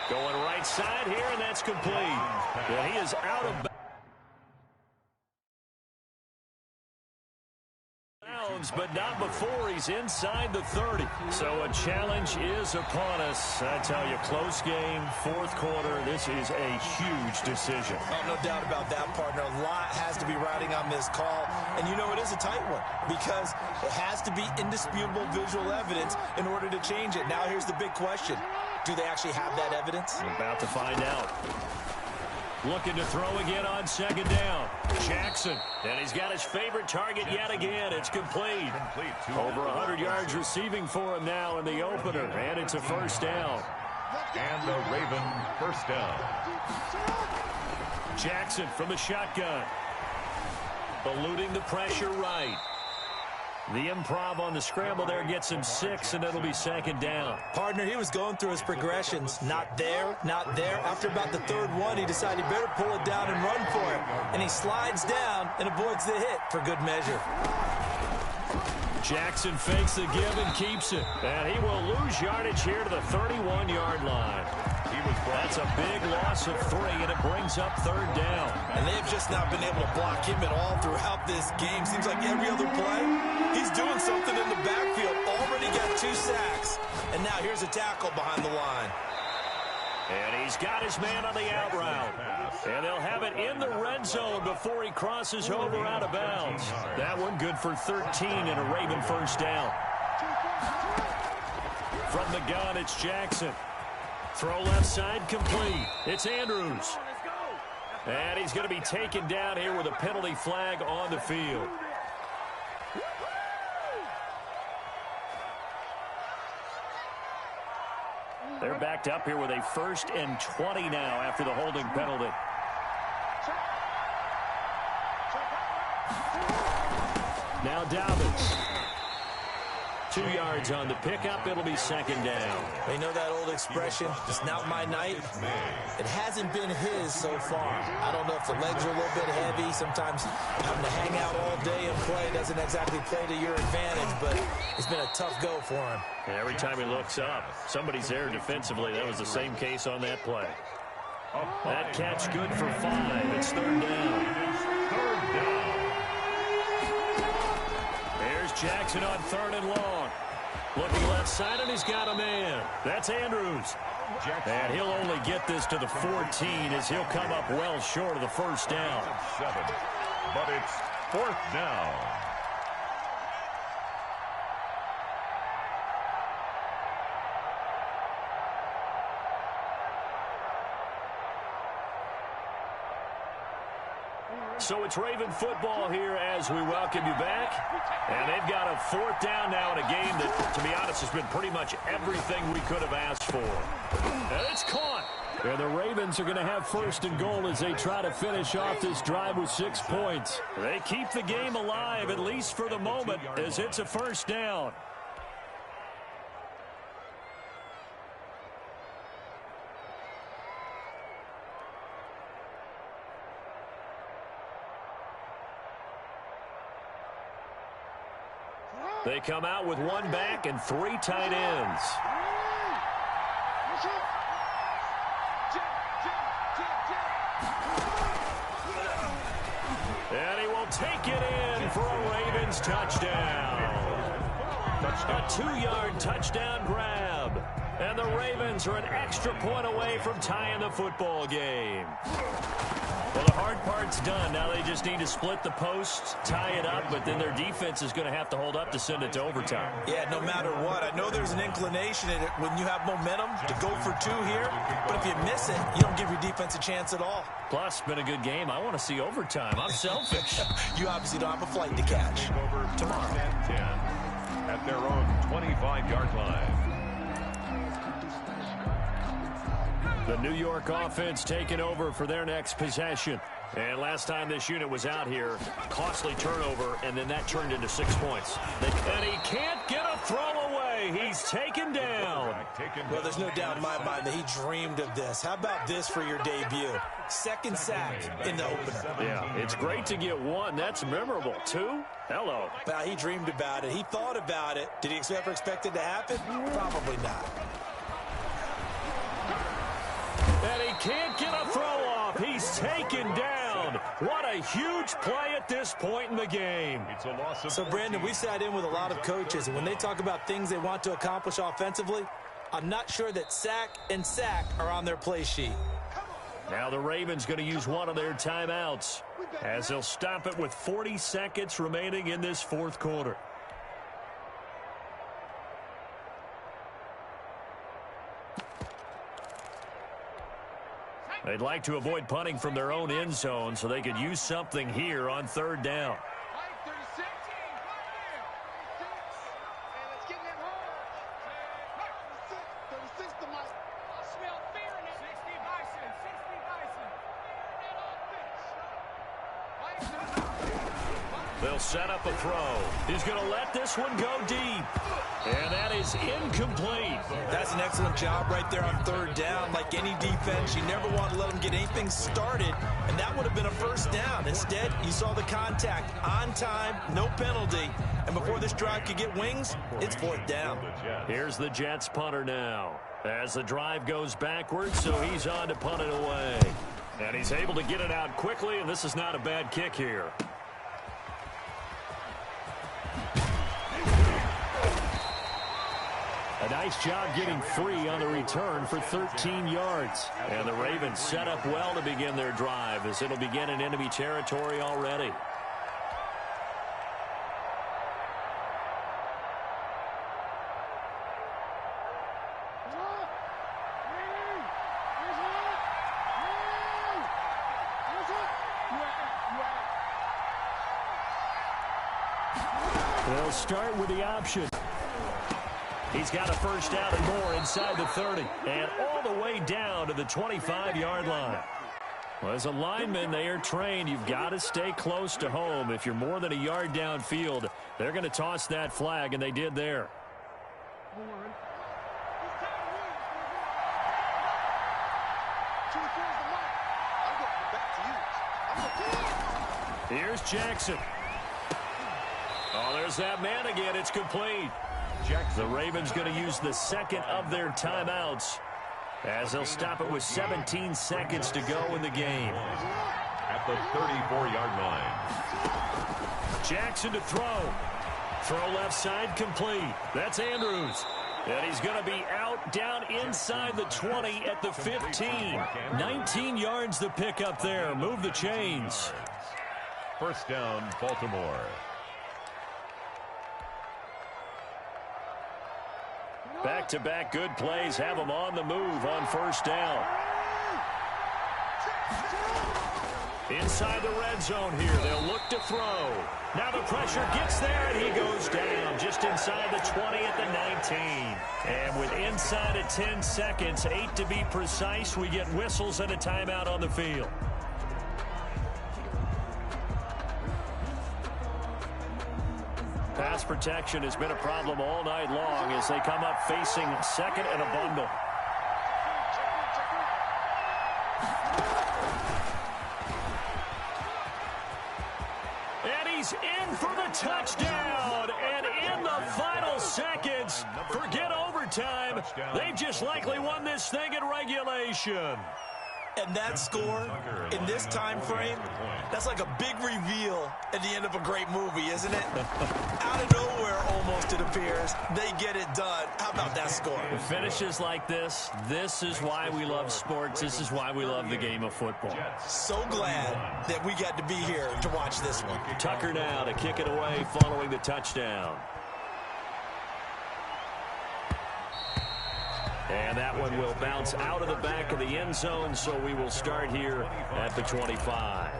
Going right side here, and that's complete. And he is out of bounds, but not before he's inside the 30. So a challenge is upon us. I tell you, close game, 4th quarter. This is a huge decision. Oh, no doubt about that, partner. A lot has to be riding on this call. And you know it is a tight one because it has to be indisputable visual evidence in order to change it. Now here's the big question. Do they actually have that evidence? We're about to find out. Looking to throw again on 2nd down. Jackson. And he's got his favorite target yet again. It's complete. Over 100 yards receiving for him now in the opener. And it's a 1st down. And the Raven first down. Jackson from the shotgun. Eluding the pressure right. The improv on the scramble there gets him 6, and it'll be second down. Partner, he was going through his progressions. Not there, not there. After about the third one, he decided he better pull it down and run for it. And he slides down and avoids the hit for good measure. Jackson fakes the give and keeps it. And he will lose yardage here to the 31-yard line. That's a big loss of 3, and it brings up third down. And they've just not been able to block him at all throughout this game. Seems like every other play, he's doing something in the backfield. Already got 2 sacks. And now here's a tackle behind the line. And he's got his man on the out route. And they'll have it in the red zone before he crosses over out of bounds. That one good for 13 and a Raven first down. From the gun, it's Jackson. Throw left side complete. It's Andrews. And he's going to be taken down here with a penalty flag on the field. They're backed up here with a 1st and 20 now after the holding penalty. Now Dobbins. 2 yards on the pickup. It'll be second down. You know that old expression, it's not my night? It hasn't been his so far. I don't know if the legs are a little bit heavy. Sometimes having to hang out all day and play doesn't exactly play to your advantage, but it's been a tough go for him. And every time he looks up, somebody's there defensively. That was the same case on that play. That catch good for 5. It's third down. There's Jackson on 3rd and long. Looking left side, and he's got a man. That's Andrews. And he'll only get this to the 14 as he'll come up well short of the first down. 7, but it's 4th down. So it's Raven football here as we welcome you back. And they've got a 4th down now in a game that, to be honest, has been pretty much everything we could have asked for. And it's caught. And the Ravens are going to have 1st and goal as they try to finish off this drive with 6 points. They keep the game alive, at least for the moment, as it's a 1st down. They come out with 1 back and 3 tight ends. And he will take it in for a Ravens touchdown. A 2-yard touchdown grab. And the Ravens are an extra point away from tying the football game. Well, the hard part's done. Now they just need to split the posts, tie it up, but then their defense is going to have to hold up to send it to overtime. Yeah, no matter what. I know there's an inclination in it when you have momentum to go for 2 here, but if you miss it, you don't give your defense a chance at all. Plus, been a good game. I want to see overtime. I'm selfish. You obviously don't have a flight to catch. Over tomorrow and 10 at their own 25-yard line. The New York offense taking over for their next possession. And last time this unit was out here, costly turnover, and then that turned into 6 points. And he can't get a throw away. He's taken down. Well, there's no doubt in my mind that he dreamed of this. How about this for your debut? 2nd sack in the opener. Yeah, it's great to get 1. That's memorable. 2? Hello. Well, he dreamed about it. He thought about it. Did he ever expect it to happen? Probably not. And he can't get a throw off. He's taken down. What a huge play at this point in the game. It's a loss of So, Brandon, we sat in with a lot of coaches, and when they talk about things they want to accomplish offensively, I'm not sure that sack and sack are on their play sheet. Now the Ravens going to use one of their timeouts as they'll stop it with 40 seconds remaining in this 4th quarter. They'd like to avoid punting from their own end zone so they could use something here on 3rd down. They'll set up a throw. He's going to let this one go deep. And that is incomplete. That's an excellent job right there on third down. Like any defense, you never want to let them get anything started, and that would have been a first down. Instead, you saw the contact on time, no penalty, and before this drive could get wings, it's fourth down. Here's the Jets punter now. As the drive goes backwards, so he's on to punt it away. And he's able to get it out quickly, and this is not a bad kick here. A nice job getting free on the return for 13 yards. And the Ravens set up well to begin their drive as it'll begin in enemy territory already. They'll start with the option. He's got a first down and more inside the 30 and all the way down to the 25-yard line. Well, as a lineman, they are trained. You've got to stay close to home. If you're more than a yard downfield, they're going to toss that flag, and they did there. Here's Jackson. Oh, there's that man again. It's complete. The Ravens going to use the second of their timeouts as they'll stop it with 17 seconds to go in the game. At the 34-yard line. Jackson to throw. Throw left side complete. That's Andrews. And he's going to be out down inside the 20 at the 15. 19 yards to pick up there. Move the chains. First down, Baltimore. Back-to-back good plays have them on the move on first down. Inside the red zone here. They'll look to throw. Now the pressure gets there, and he goes down just inside the 20 at the 19. And with inside of 10 seconds, 8 to be precise, we get whistles and a timeout on the field. Pass protection has been a problem all night long as they come up facing second and a bundle. And he's in for the touchdown. And in the final seconds, forget overtime. They've just likely won this thing in regulation. And that score, in this time frame, that's like a big reveal at the end of a great movie, isn't it? Out of nowhere, almost, it appears, they get it done. How about that score? Finishes like this is why we love sports. This is why we love the game of football. So glad that we got to be here to watch this one. Tucker now to kick it away following the touchdown. And that one will bounce out of the back of the end zone, so we will start here at the 25.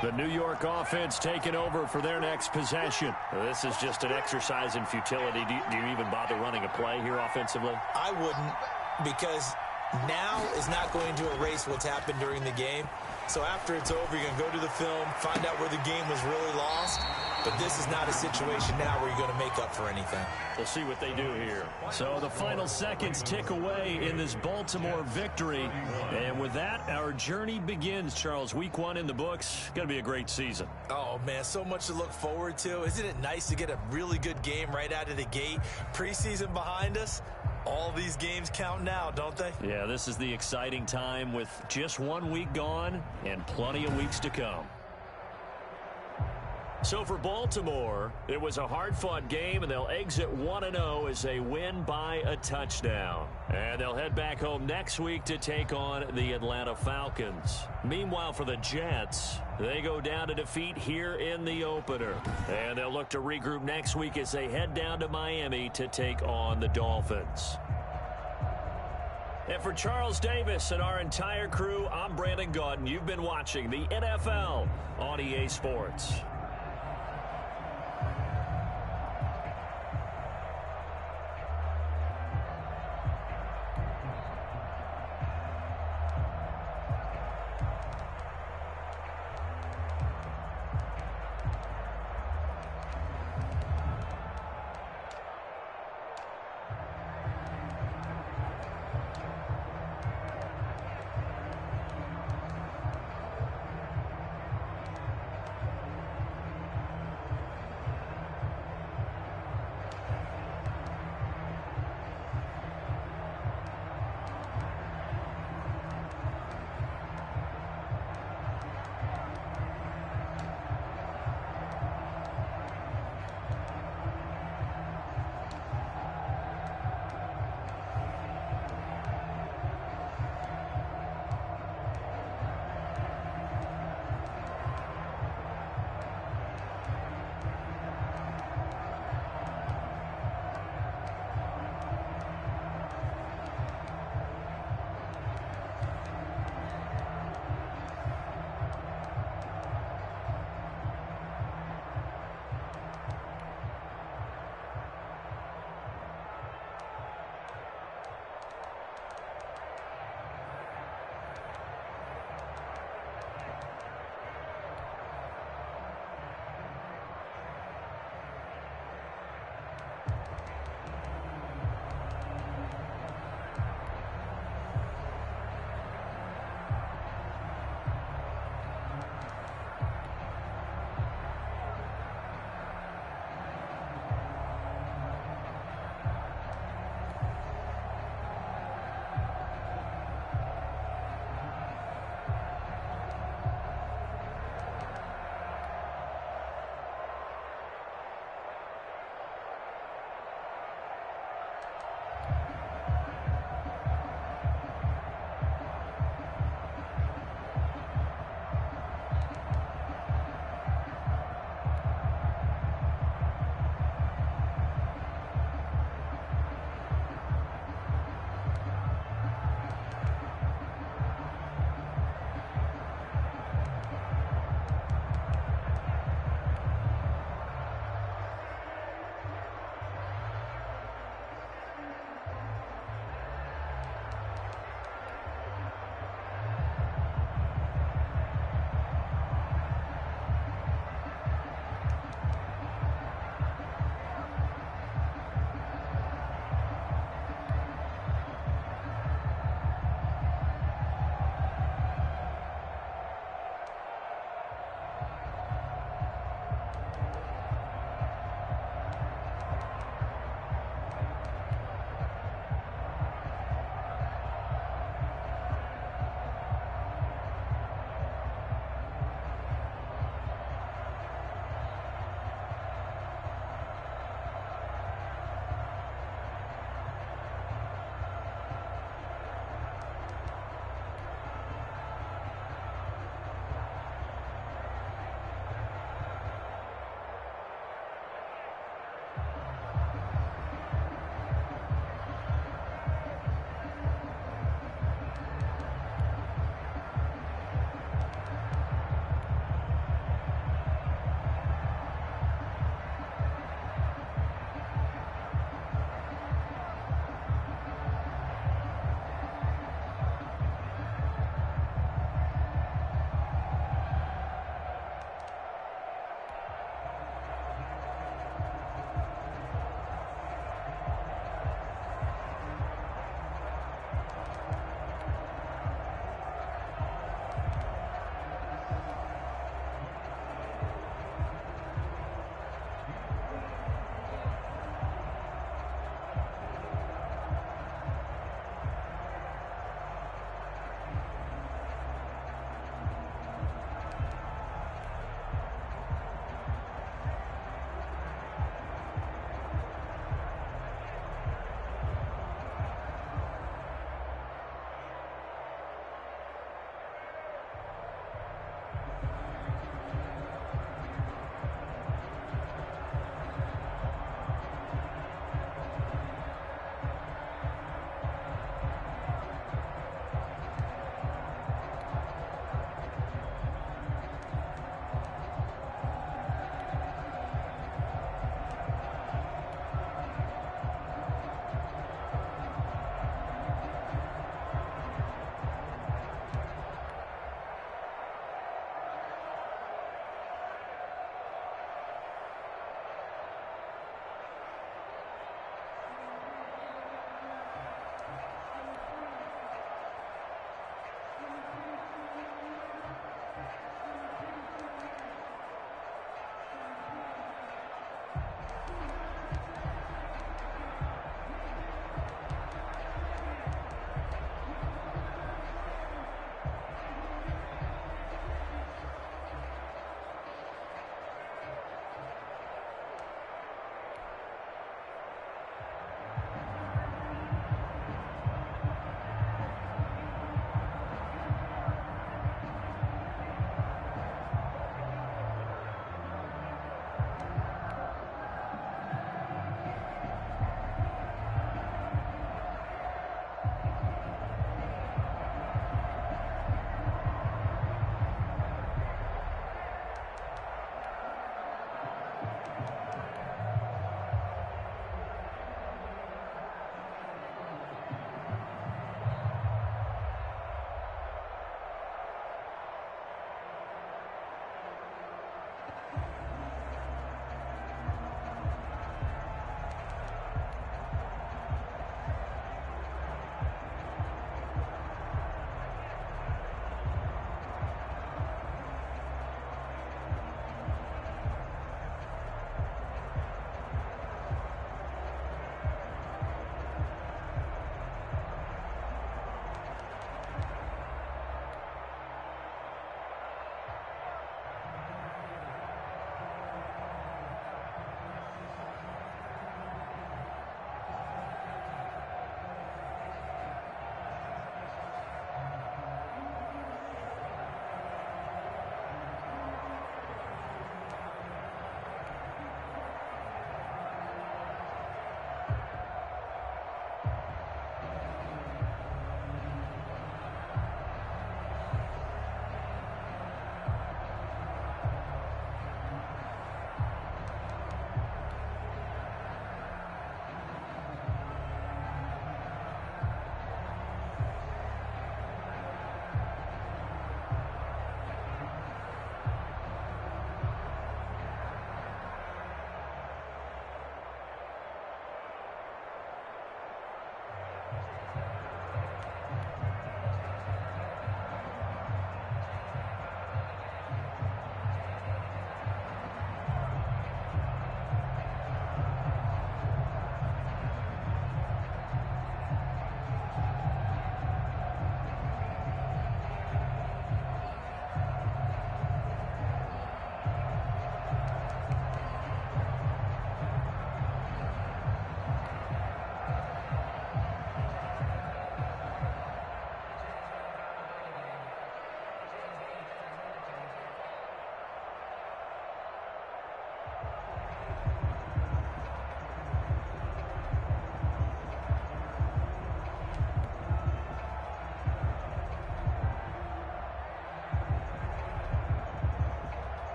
The New York offense taking over for their next possession. This is just an exercise in futility. Do you even bother running a play here offensively? I wouldn't, because now is not going to erase what's happened during the game. So after it's over, you're going to go to the film, find out where the game was really lost. But this is not a situation now where you're going to make up for anything. We'll see what they do here. So the final seconds tick away in this Baltimore victory. And with that, our journey begins, Charles. Week 1 in the books. Going to be a great season. Oh, man, so much to look forward to. Isn't it nice to get a really good game right out of the gate? Preseason behind us. All these games count now, don't they? Yeah, this is the exciting time with just 1 week gone and plenty of weeks to come. So for Baltimore, it was a hard-fought game, and they'll exit 1-0 as they win by a touchdown. And they'll head back home next week to take on the Atlanta Falcons. Meanwhile, for the Jets, they go down to defeat here in the opener. And they'll look to regroup next week as they head down to Miami to take on the Dolphins. And for Charles Davis and our entire crew, I'm Brandon Gaudin. You've been watching the NFL on EA Sports.